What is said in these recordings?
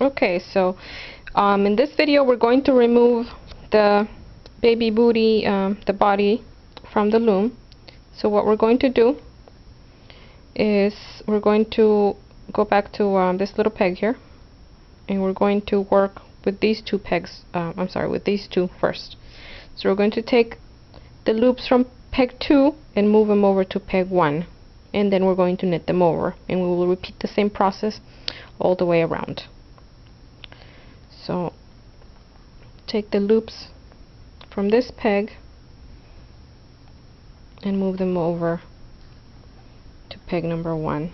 Okay, so in this video we're going to remove the baby booty, the body from the loom. So what we're going to do is we're going to go back to this little peg here, and we're going to work with these two pegs, with these two first. So we're going to take the loops from peg 2 and move them over to peg 1, and then we're going to knit them over, and we will repeat the same process all the way around. So take the loops from this peg and move them over to peg number 1.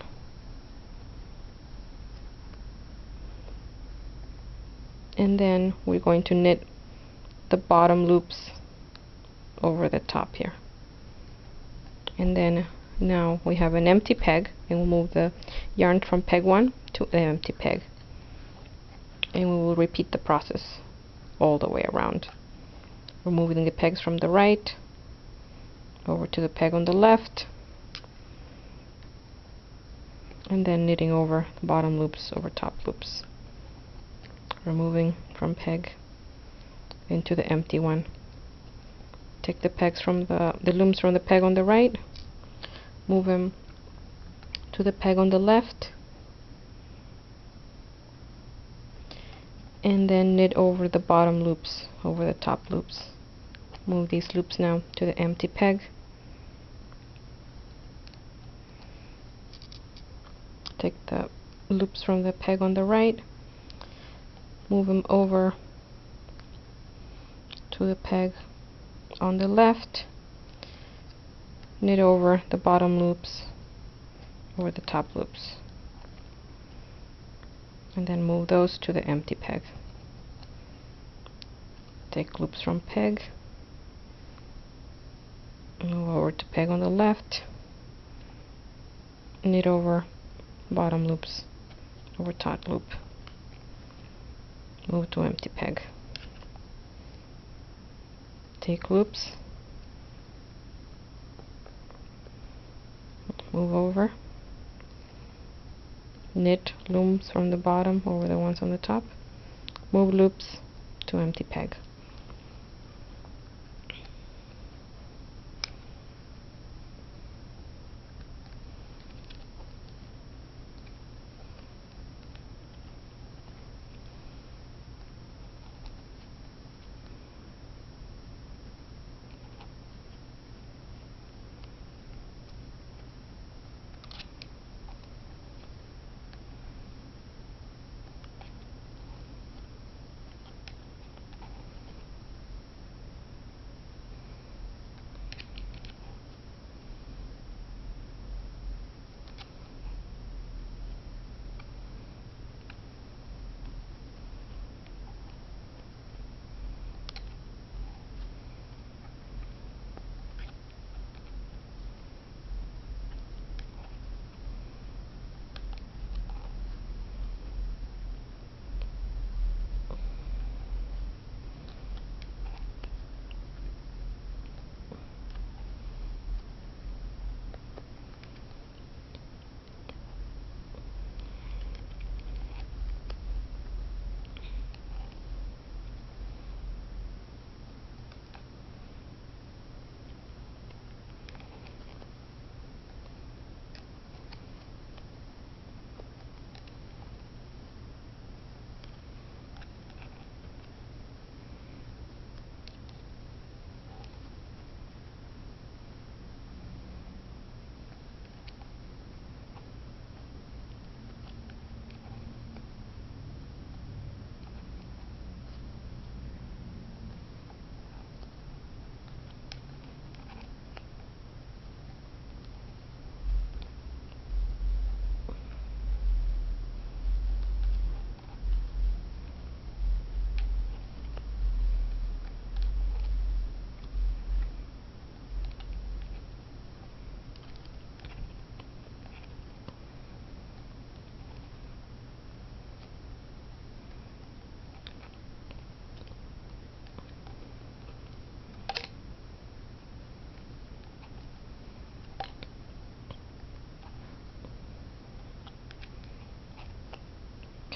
And then we're going to knit the bottom loops over the top here. And then now we have an empty peg, and we'll move the yarn from peg 1 to an empty peg. And we will repeat the process all the way around. Removing the pegs from the right over to the peg on the left, and then knitting over the bottom loops over top loops. Removing from peg into the empty one. Take the pegs from the looms from the peg on the right, move them to the peg on the left, and then knit over the bottom loops over the top loops. Move these loops now to the empty peg. Take the loops from the peg on the right, move them over to the peg on the left, knit over the bottom loops over the top loops, and then move those to the empty peg. Take loops from peg, move over to peg on the left, knit over bottom loops over top loop, move to empty peg. Take loops, move over, knit looms from the bottom over the ones on the top, move loops to empty peg.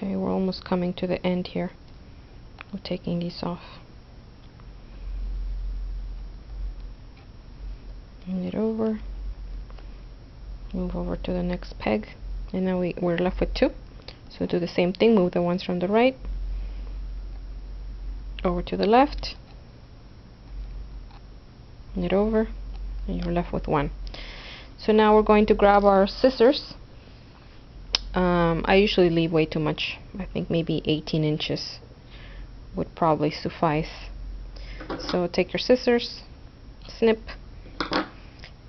Okay, we're almost coming to the end here. We're taking these off. Turn it over. Move over to the next peg. And now we're left with two. So do the same thing. Move the ones from the right over to the left. Turn it over. And you're left with one. So now we're going to grab our scissors. I usually leave way too much. I think maybe 18 inches would probably suffice. So take your scissors, snip,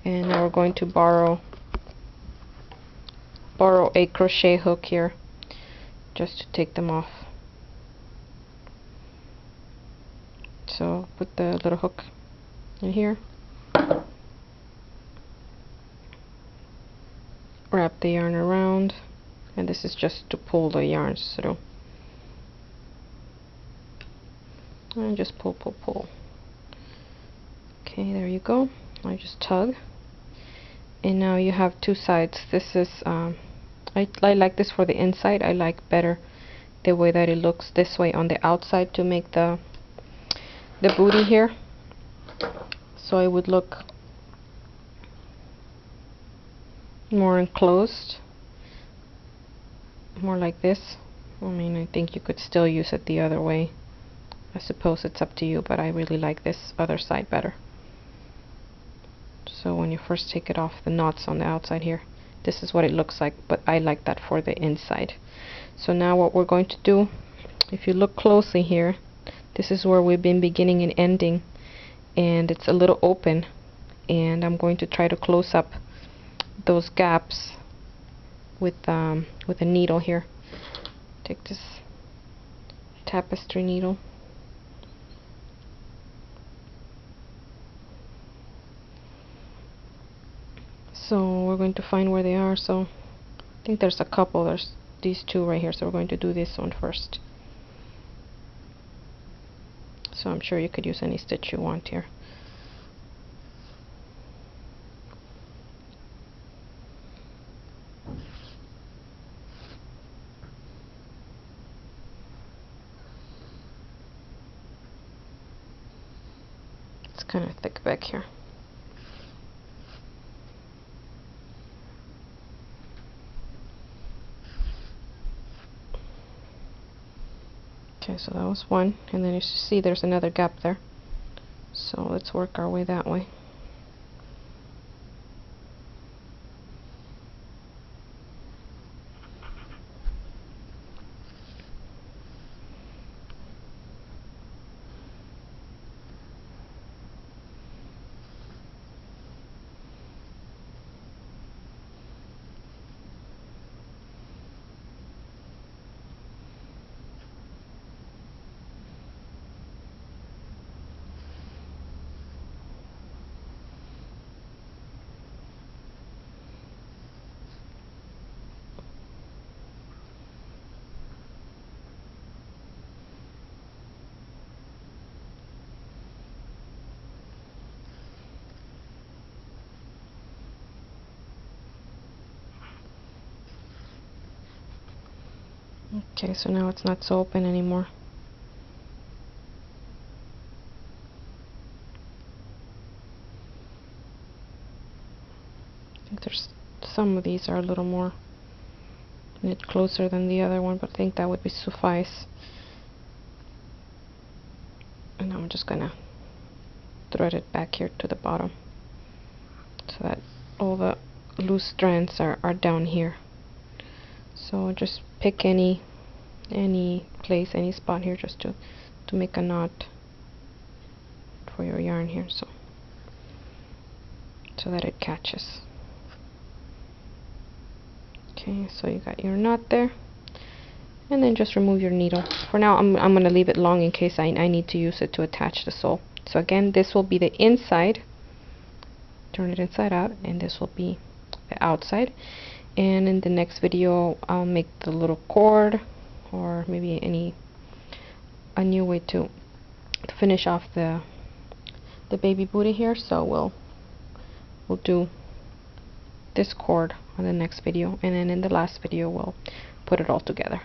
and now we're going to borrow a crochet hook here just to take them off. So put the little hook in here, wrap the yarn around, and this is just to pull the yarns through. And just pull, pull, pull. Okay, there you go. I just tug, and now you have two sides. This is I like this for the inside. I like better the way that it looks this way on the outside to make the booty here. So it would look more enclosed, more like this. I mean, I think you could still use it the other way. I suppose it's up to you, but I really like this other side better. So when you first take it off, the knots on the outside here, this is what it looks like, but I like that for the inside. So now what we're going to do, if you look closely here, this is where we've been beginning and ending, and it's a little open, and I'm going to try to close up those gaps with a needle here. Take this tapestry needle. So we're going to find where they are. So I think there's a couple. There's these two right here. So we're going to do this one first. So I'm sure you could use any stitch you want here. It's kind of thick back here. Okay, so that was one, and then you see there's another gap there. So let's work our way that way. Okay, so now it's not so open anymore. I think there's some of these are a little more knit closer than the other one, but I think that would be suffice. And I'm just gonna thread it back here to the bottom so that all the loose strands are down here. So just pick any place, any spot here, just to make a knot for your yarn here, so that it catches. Okay, so you got your knot there, and then just remove your needle. For now, I'm gonna leave it long in case I need to use it to attach the sole. So again, this will be the inside. Turn it inside out, and this will be the outside. And in the next video, I'll make the little cord, or maybe a new way to finish off the baby booty here. So we'll do this cord on the next video, and then in the last video we'll put it all together.